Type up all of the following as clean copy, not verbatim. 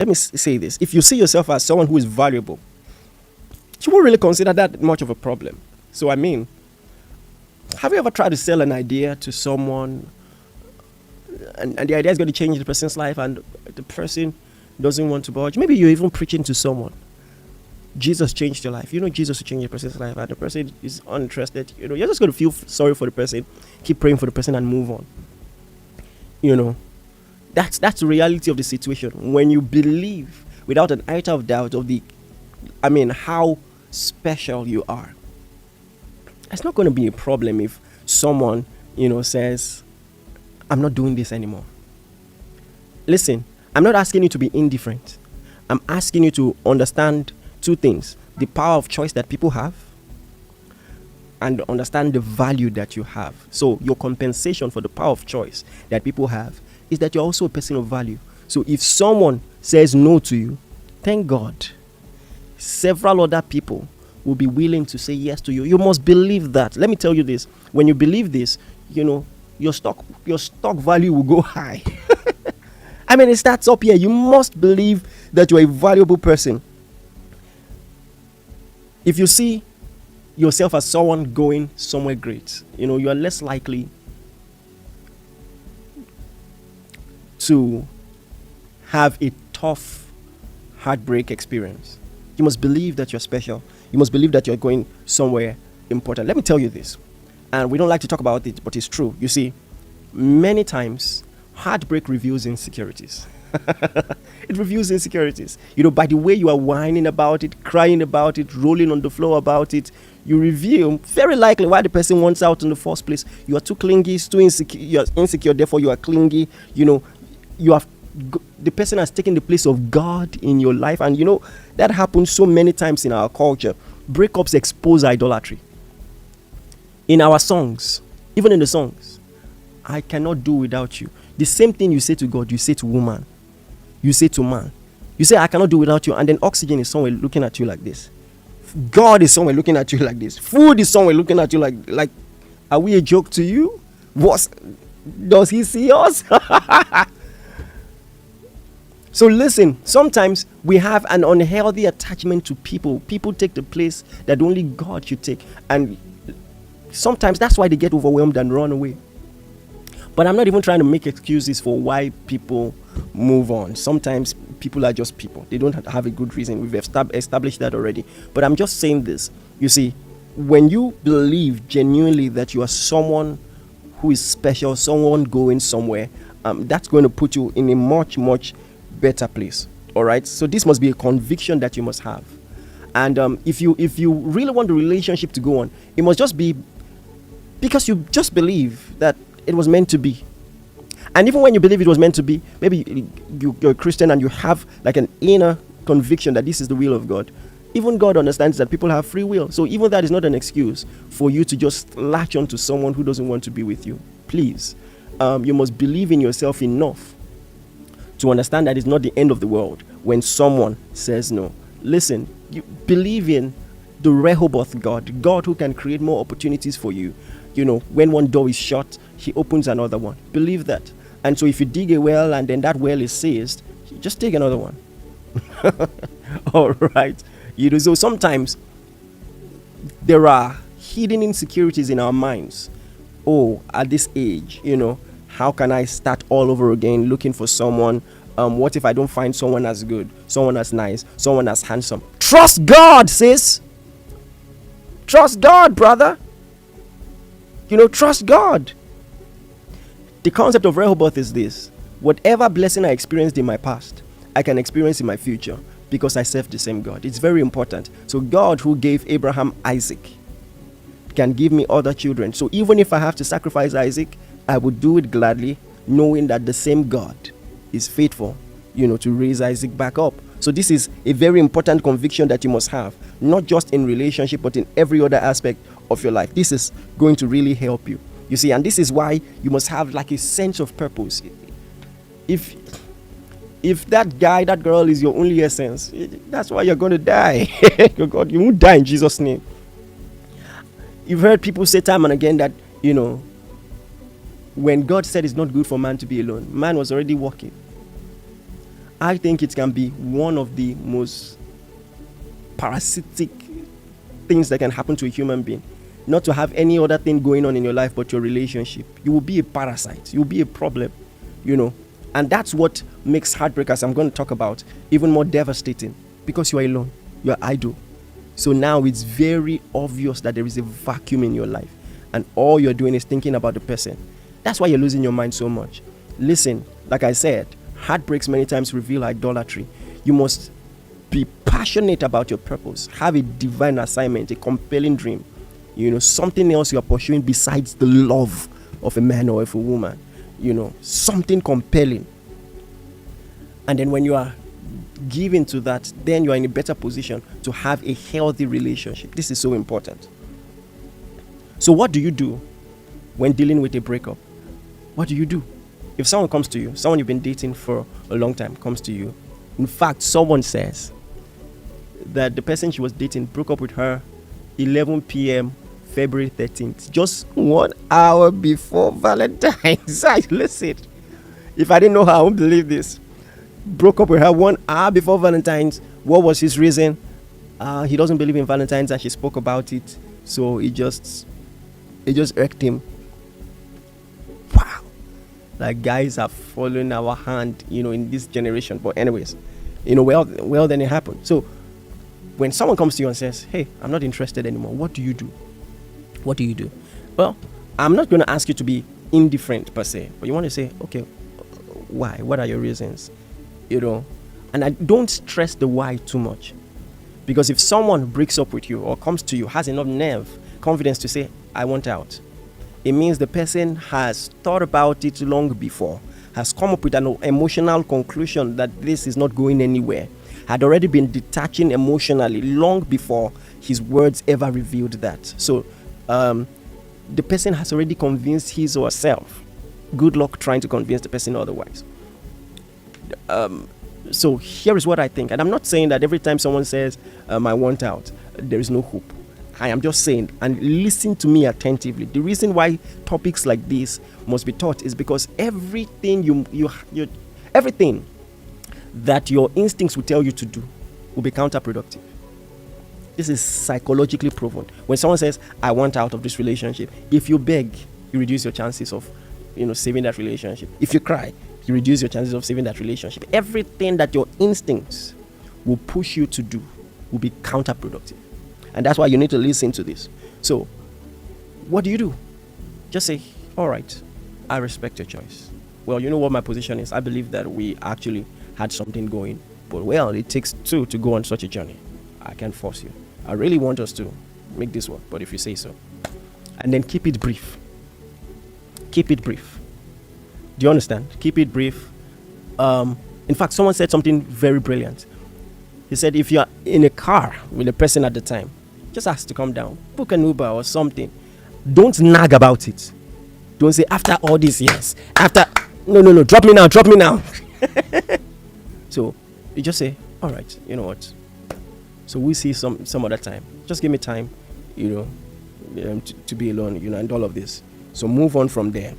let me say this. If you see yourself as someone who is valuable, you won't really consider that much of a problem. So, I mean, have you ever tried to sell an idea to someone and the idea is going to change the person's life and the person doesn't want to budge? Maybe you're even preaching to someone. Jesus changed your life. You know Jesus will change the person's life and the person is uninterested. You know, you're just going to feel sorry for the person, keep praying for the person and move on. You know, that's the reality of the situation. When you believe without an iota of doubt of how special you are, it's not going to be a problem if someone, says, I'm not doing this anymore. Listen, I'm not asking you to be indifferent. I'm asking you to understand two things: the power of choice that people have, and understand the value that you have. So your compensation for the power of choice that people have is that you're also a person of value. So if someone says no to you, thank God, several other people will be willing to say yes to you. You must believe that. Let me tell you this: when you believe this, your stock value will go high. I mean, it starts up here. You must believe that you're a valuable person. If you see yourself as someone going somewhere great, you are less likely to have a tough heartbreak experience. You must believe that you're special. You must believe that you're going somewhere important. Let me tell you this, and we don't like to talk about it, but it's true. You see, many times heartbreak reveals insecurities. It reveals insecurities. By the way you are whining about it, crying about it, rolling on the floor about it, you reveal very likely why the person wants out in the first place. You are too clingy, too insecure. You are insecure, therefore you are clingy. The person has taken the place of God in your life, and that happens so many times in our culture. Breakups expose idolatry. In our songs, even in the songs, I cannot do without you. The same thing you say to God, you say to woman, you say to man. You say, I cannot do without you, and then oxygen is somewhere looking at you like this. God is somewhere looking at you like this. Food is somewhere looking at you like are we a joke to you? Does he see us? So listen, sometimes we have an unhealthy attachment to people. People take the place that only God should take, and sometimes that's why they get overwhelmed and run away. But I'm not even trying to make excuses for why people move on. Sometimes people are just people. They don't have a good reason. We've established that already. But I'm just saying this. You see, when you believe genuinely that you are someone who is special, someone going somewhere, that's going to put you in a much, much better place. All right? So this must be a conviction that you must have. And if you really want the relationship to go on, it must just be because you just believe that it was meant to be. And even when you believe it was meant to be, maybe you're a Christian and you have like an inner conviction that this is the will of God. Even God understands that people have free will. So even that is not an excuse for you to just latch on to someone who doesn't want to be with you. Please, you must believe in yourself enough to understand that it's not the end of the world when someone says no. Listen, you believe in the Rehoboth God who can create more opportunities for you. When one door is shut, he opens another one. Believe that. And so if you dig a well and then that well is seized, just dig another one. All right. So sometimes there are hidden insecurities in our minds. Oh, at this age, how can I start all over again looking for someone? What if I don't find someone as good, someone as nice, someone as handsome? Trust God, sis. Trust God, brother. Trust God. The concept of Rehoboth is this: whatever blessing I experienced in my past, I can experience in my future because I serve the same God. It's very important. So God who gave Abraham Isaac can give me other children. So even if I have to sacrifice Isaac, I would do it gladly, knowing that the same God is faithful, to raise Isaac back up. So this is a very important conviction that you must have, not just in relationship, but in every other aspect of your life. This is going to really help you. You see, and this is why you must have like a sense of purpose. If that guy, that girl is your only essence, that's why you're going to die. God, you won't die in Jesus' name. You've heard people say time and again that, when God said it's not good for man to be alone, man was already walking. I think it can be one of the most parasitic things that can happen to a human being. Not to have any other thing going on in your life but your relationship. You will be a parasite. You will be a problem, And that's what makes heartbreak, as I'm going to talk about, even more devastating. Because you are alone. You are idle. So now it's very obvious that there is a vacuum in your life. And all you're doing is thinking about the person. That's why you're losing your mind so much. Listen, like I said, heartbreaks many times reveal idolatry. You must be passionate about your purpose. Have a divine assignment, a compelling dream. Something else you are pursuing besides the love of a man or of a woman. Something compelling. And then when you are given to that, then you are in a better position to have a healthy relationship. This is so important. So what do you do when dealing with a breakup? What do you do? If someone comes to you, someone you've been dating for a long time comes to you, in fact, someone says that the person she was dating broke up with her 11 p.m. February 13th, just 1 hour before Valentine's. Listen, if I didn't know her, I wouldn't believe this. Broke up with her 1 hour before Valentine's. What was his reason? He doesn't believe in Valentine's, and she spoke about it, so it just irked him. Wow, like guys are following our hand, in this generation. But anyways, well, then it happened. So when someone comes to you and says, "Hey, I'm not interested anymore," what do you do? What do you do? Well, I'm not going to ask you to be indifferent per se, but you want to say, okay, why? What are your reasons? And I don't stress the why too much. Because if someone breaks up with you or comes to you, has enough confidence to say, I want out, it means the person has thought about it long before, has come up with an emotional conclusion that this is not going anywhere, had already been detaching emotionally long before his words ever revealed that. So the person has already convinced his or herself. Good luck trying to convince the person otherwise. So here is what I think. And I'm not saying that every time someone says, I want out, there is no hope. I am just saying, and listen to me attentively. The reason why topics like this must be taught is because everything everything that your instincts will tell you to do will be counterproductive. This is psychologically proven. When someone says, I want out of this relationship, if you beg, you reduce your chances of, saving that relationship. If you cry, you reduce your chances of saving that relationship. Everything that your instincts will push you to do will be counterproductive. And that's why you need to listen to this. So, what do you do? Just say, all right, I respect your choice. Well, you know what my position is. I believe that we actually had something going. But, it takes two to go on such a journey. I can't force you. I really want us to make this work, but if you say so. And then keep it brief. Keep it brief. Do you understand? Keep it brief. In fact, someone said something very brilliant. He said, if you're in a car with a person at the time, just ask to come down. Book an Uber or something. Don't nag about it. Don't say, after all these years. No. Drop me now. So, you just say, all right, you know what? So we'll see some other time. Just give me time, to be alone, and all of this. So move on from there.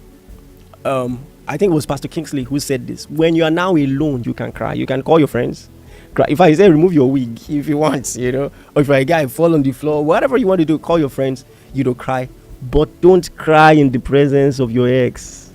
I think it was Pastor Kingsley who said this. When you are now alone, you can cry. You can call your friends. Cry. If I say remove your wig if you want, or if you're a guy, fall on the floor, whatever you want to do, call your friends, cry. But don't cry in the presence of your ex.